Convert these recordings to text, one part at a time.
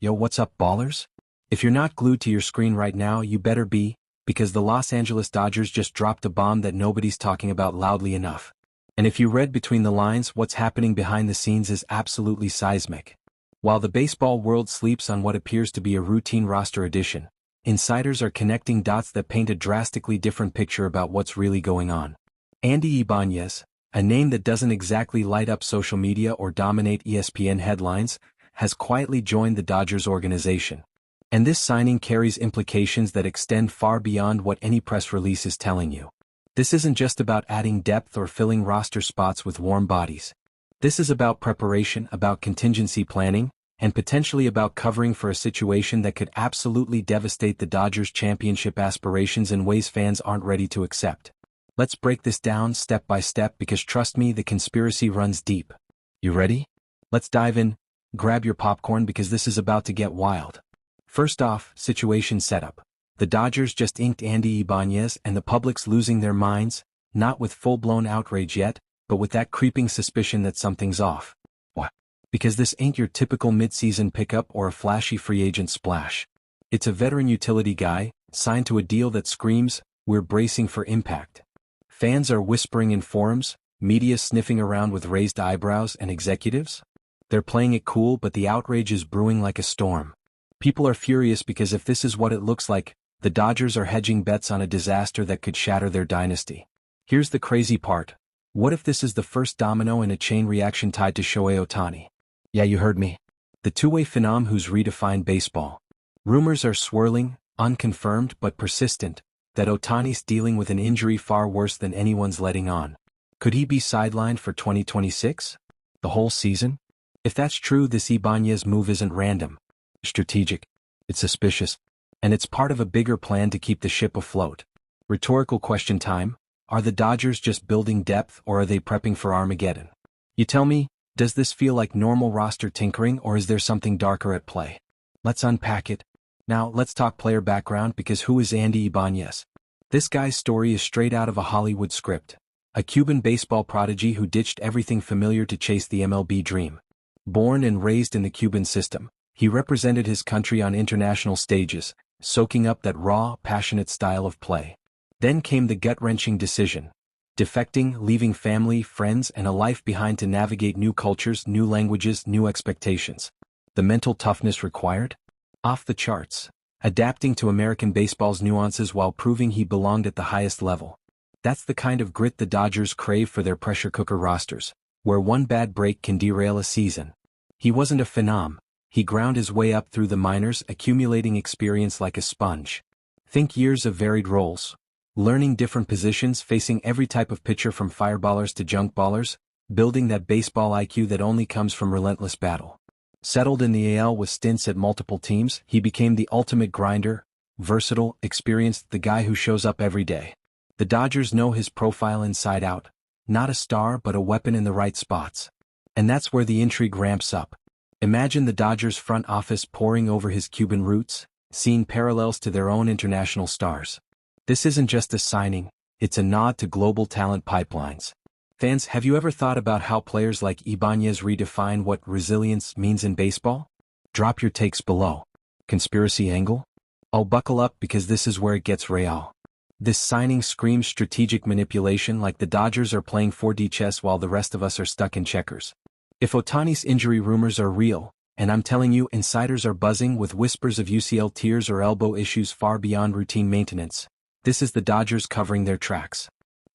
Yo, what's up, ballers? If you're not glued to your screen right now, you better be, because the Los Angeles Dodgers just dropped a bomb that nobody's talking about loudly enough. And if you read between the lines, what's happening behind the scenes is absolutely seismic. While the baseball world sleeps on what appears to be a routine roster addition, insiders are connecting dots that paint a drastically different picture about what's really going on. Andy Ibáñez, a name that doesn't exactly light up social media or dominate ESPN headlines, has quietly joined the Dodgers organization. And this signing carries implications that extend far beyond what any press release is telling you. This isn't just about adding depth or filling roster spots with warm bodies. This is about preparation, about contingency planning, and potentially about covering for a situation that could absolutely devastate the Dodgers' championship aspirations in ways fans aren't ready to accept. Let's break this down step by step because trust me, the conspiracy runs deep. You ready? Let's dive in. Grab your popcorn because this is about to get wild. First off, situation setup. The Dodgers just inked Andy Ibáñez and the public's losing their minds, not with full-blown outrage yet, but with that creeping suspicion that something's off. What? Because this ain't your typical mid-season pickup or a flashy free agent splash. It's a veteran utility guy, signed to a deal that screams, "We're bracing for impact." Fans are whispering in forums, media sniffing around with raised eyebrows, and executives? They're playing it cool, but the outrage is brewing like a storm. People are furious because if this is what it looks like, the Dodgers are hedging bets on a disaster that could shatter their dynasty. Here's the crazy part. What if this is the first domino in a chain reaction tied to Shohei Ohtani? Yeah, you heard me. The two-way phenom who's redefined baseball. Rumors are swirling, unconfirmed but persistent, that Ohtani's dealing with an injury far worse than anyone's letting on. Could he be sidelined for 2026? The whole season? If that's true, this Ibáñez move isn't random. Strategic. It's suspicious. And it's part of a bigger plan to keep the ship afloat. Rhetorical question time. Are the Dodgers just building depth or are they prepping for Armageddon? You tell me, does this feel like normal roster tinkering or is there something darker at play? Let's unpack it. Now, let's talk player background because who is Andy Ibáñez? This guy's story is straight out of a Hollywood script. A Cuban baseball prodigy who ditched everything familiar to chase the MLB dream. Born and raised in the Cuban system, he represented his country on international stages, soaking up that raw, passionate style of play. Then came the gut-wrenching decision. Defecting, leaving family, friends, and a life behind to navigate new cultures, new languages, new expectations. The mental toughness required? Off the charts. Adapting to American baseball's nuances while proving he belonged at the highest level. That's the kind of grit the Dodgers crave for their pressure cooker rosters, where one bad break can derail a season. He wasn't a phenom. He ground his way up through the minors, accumulating experience like a sponge. Think years of varied roles. Learning different positions, facing every type of pitcher from fireballers to junk ballers, building that baseball IQ that only comes from relentless battle. Settled in the AL with stints at multiple teams, he became the ultimate grinder, versatile, experienced, the guy who shows up every day. The Dodgers know his profile inside out. Not a star but a weapon in the right spots. And that's where the intrigue ramps up. Imagine the Dodgers front office poring over his Cuban roots, seeing parallels to their own international stars. This isn't just a signing, it's a nod to global talent pipelines. Fans, have you ever thought about how players like Ibáñez redefine what resilience means in baseball? Drop your takes below. Conspiracy angle? Oh, buckle up because this is where it gets real. This signing screams strategic manipulation, like the Dodgers are playing 4D chess while the rest of us are stuck in checkers. If Ohtani's injury rumors are real, and I'm telling you insiders are buzzing with whispers of UCL tears or elbow issues far beyond routine maintenance, this is the Dodgers covering their tracks.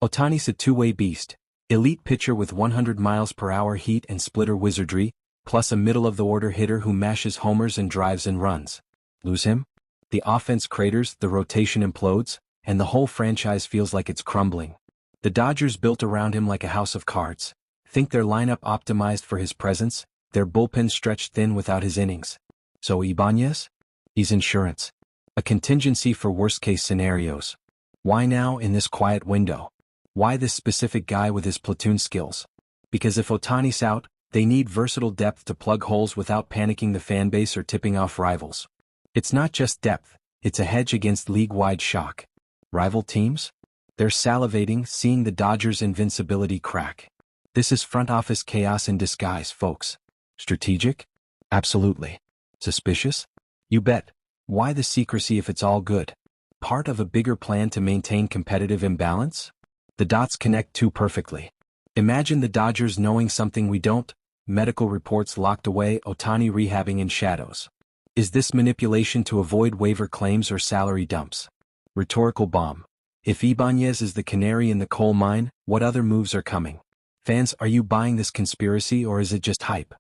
Ohtani's a two-way beast, elite pitcher with 100 miles per hour heat and splitter wizardry, plus a middle-of-the-order hitter who mashes homers and drives in runs. Lose him? The offense craters, the rotation implodes, and the whole franchise feels like it's crumbling. The Dodgers built around him like a house of cards. Think their lineup optimized for his presence, their bullpen stretched thin without his innings. So Ibáñez? He's insurance. A contingency for worst-case scenarios. Why now in this quiet window? Why this specific guy with his platoon skills? Because if Ohtani's out, they need versatile depth to plug holes without panicking the fanbase or tipping off rivals. It's not just depth, it's a hedge against league-wide shock. Rival teams? They're salivating, seeing the Dodgers' invincibility crack. This is front office chaos in disguise, folks. Strategic? Absolutely. Suspicious? You bet. Why the secrecy if it's all good? Part of a bigger plan to maintain competitive imbalance? The dots connect too perfectly. Imagine the Dodgers knowing something we don't, medical reports locked away, Ohtani rehabbing in shadows. Is this manipulation to avoid waiver claims or salary dumps? Rhetorical bomb. If Ibáñez is the canary in the coal mine, what other moves are coming? Fans, are you buying this conspiracy or is it just hype?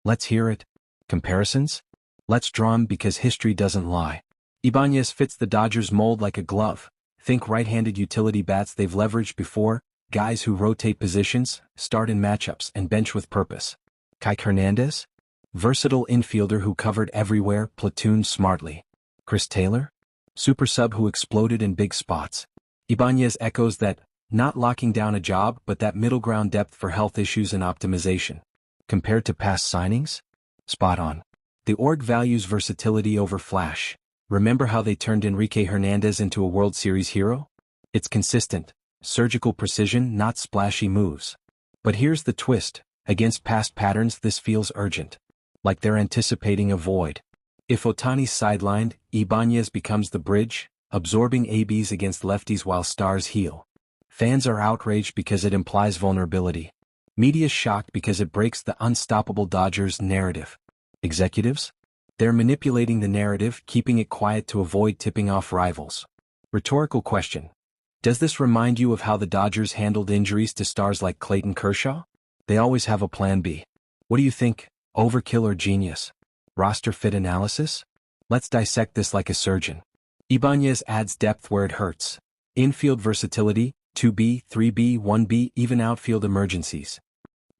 Let's hear it. Comparisons? Let's draw 'em because history doesn't lie. Ibáñez fits the Dodgers mold like a glove. Think right-handed utility bats they've leveraged before, guys who rotate positions, start in matchups, and bench with purpose. Kike Hernandez? Versatile infielder who covered everywhere, platooned smartly. Chris Taylor? Super sub who exploded in big spots. Ibáñez echoes that, not locking down a job but that middle ground depth for health issues and optimization. Compared to past signings? Spot on. The org values versatility over flash. Remember how they turned Enrique Hernandez into a World Series hero? It's consistent, surgical precision, not splashy moves. But here's the twist, against past patterns this feels urgent. Like they're anticipating a void. If Ohtani's sidelined, Ibáñez becomes the bridge, absorbing ABs against lefties while stars heal. Fans are outraged because it implies vulnerability. Media's shocked because it breaks the unstoppable Dodgers narrative. Executives? They're manipulating the narrative, keeping it quiet to avoid tipping off rivals. Rhetorical question. Does this remind you of how the Dodgers handled injuries to stars like Clayton Kershaw? They always have a plan B. What do you think? Overkill or genius? Roster fit analysis? Let's dissect this like a surgeon. Ibáñez adds depth where it hurts. Infield versatility, 2B, 3B, 1B, even outfield emergencies.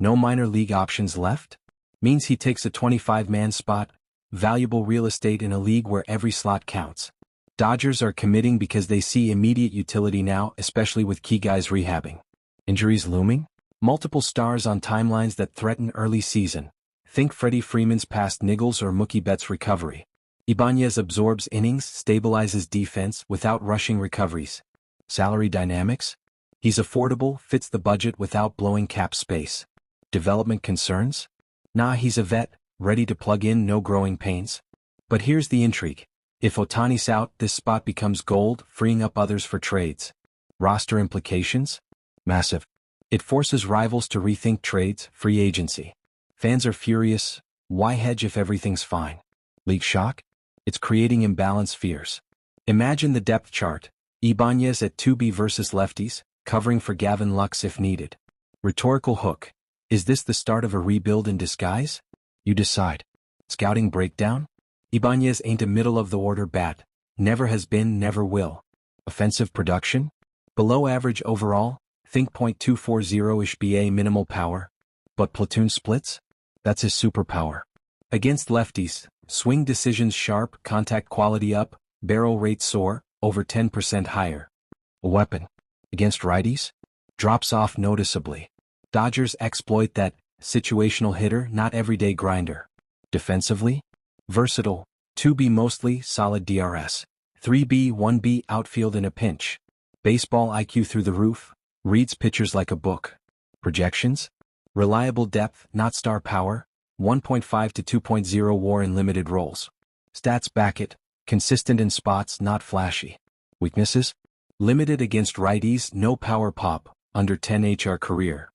No minor league options left? Means he takes a 25-man spot, valuable real estate in a league where every slot counts. Dodgers are committing because they see immediate utility now, especially with key guys rehabbing. Injuries looming? Multiple stars on timelines that threaten early season. Think Freddie Freeman's past niggles or Mookie Betts' recovery. Ibáñez absorbs innings, stabilizes defense without rushing recoveries. Salary dynamics? He's affordable, fits the budget without blowing cap space. Development concerns? Nah, he's a vet, ready to plug in, no growing pains. But here's the intrigue. If Ohtani's out, this spot becomes gold, freeing up others for trades. Roster implications? Massive. It forces rivals to rethink trades, free agency. Fans are furious. Why hedge if everything's fine? League shock? It's creating imbalance fears. Imagine the depth chart. Ibáñez at 2B versus lefties, covering for Gavin Lux if needed. Rhetorical hook. Is this the start of a rebuild in disguise? You decide. Scouting breakdown? Ibáñez ain't a middle-of-the-order bat. Never has been, never will. Offensive production? Below average overall, think .240-ish BA minimal power. But platoon splits? That's his superpower. Against lefties, swing decisions sharp, contact quality up, barrel rate soar, over 10% higher. A weapon. Against righties? Drops off noticeably. Dodgers exploit that, situational hitter, not everyday grinder. Defensively? Versatile, 2B mostly, solid DRS. 3B, 1B outfield in a pinch. Baseball IQ through the roof, reads pitchers like a book. Projections? Reliable depth, not star power, 1.5 to 2.0 WAR in limited roles. Stats back it, consistent in spots, not flashy. Weaknesses? Limited against righties, no power pop, under 10 HR career.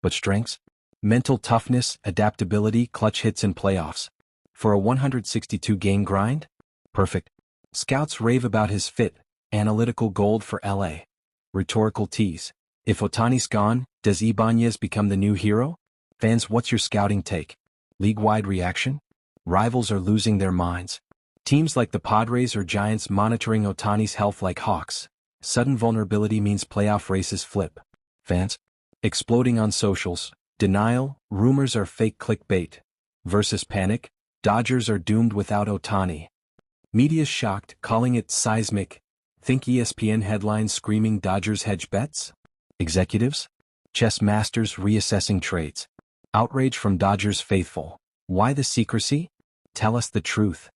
But strengths? Mental toughness, adaptability, clutch hits in playoffs. For a 162-game grind? Perfect. Scouts rave about his fit, analytical gold for LA. Rhetorical tease. If Ohtani's gone, does Ibáñez become the new hero? Fans, what's your scouting take? League-wide reaction? Rivals are losing their minds. Teams like the Padres or Giants monitoring Ohtani's health like hawks. Sudden vulnerability means playoff races flip. Fans? Exploding on socials. Denial, rumors are fake clickbait. Versus panic, Dodgers are doomed without Ohtani. Media's shocked, calling it seismic. Think ESPN headlines screaming Dodgers hedge bets? Executives? Chess masters reassessing trades. Outrage from Dodgers faithful. Why the secrecy? Tell us the truth.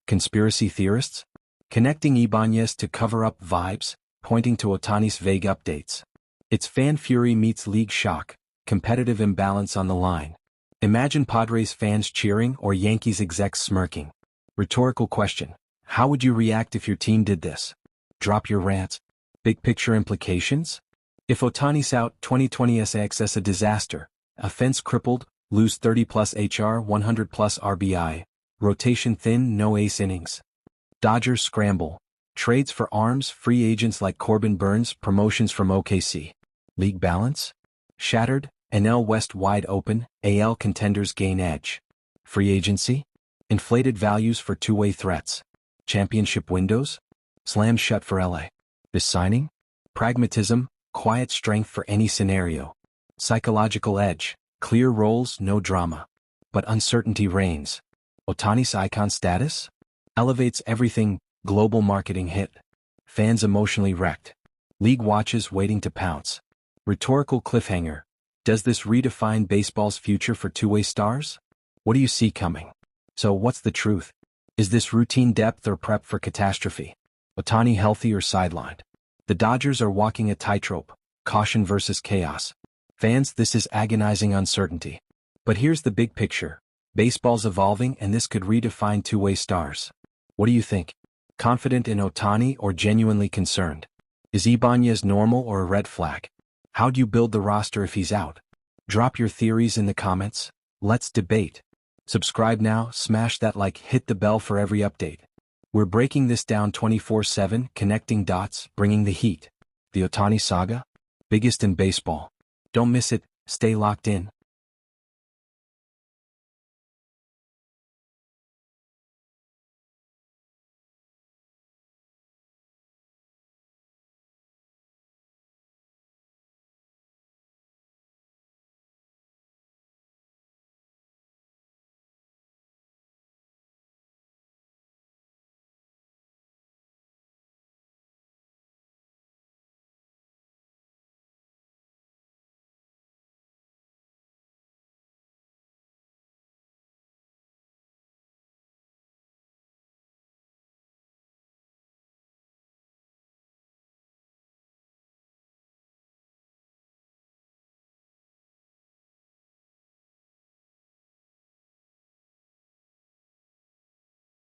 Conspiracy theorists? Connecting Ibáñez to cover-up vibes, pointing to Ohtani's vague updates. It's fan fury meets league shock, competitive imbalance on the line. Imagine Padres fans cheering or Yankees execs smirking. Rhetorical question. How would you react if your team did this? Drop your rants. Big picture implications? If Ohtani's out, 2020 SAXS a disaster. Offense crippled, lose 30+ HR, 100+ RBI. Rotation thin, no ace innings. Dodgers scramble. Trades for arms, free agents like Corbin Burns, promotions from OKC. League balance? Shattered, NL West wide open, AL contenders gain edge. Free agency? Inflated values for two-way threats. Championship windows? Slammed shut for LA. This signing? Pragmatism, quiet strength for any scenario. Psychological edge, clear roles, no drama. But uncertainty reigns. Ohtani's icon status? Elevates everything, global marketing hit. Fans emotionally wrecked. League watches waiting to pounce. Rhetorical cliffhanger. Does this redefine baseball's future for two-way stars? What do you see coming? So what's the truth? Is this routine depth or prep for catastrophe? Ohtani healthy or sidelined? The Dodgers are walking a tightrope, caution versus chaos. Fans, this is agonizing uncertainty. But here's the big picture. Baseball's evolving and this could redefine two-way stars. What do you think? Confident in Ohtani or genuinely concerned? Is Ibáñez normal or a red flag? How'd you build the roster if he's out? Drop your theories in the comments. Let's debate. Subscribe now, smash that like, hit the bell for every update. We're breaking this down 24/7, connecting dots, bringing the heat. The Ohtani saga? Biggest in baseball. Don't miss it, stay locked in.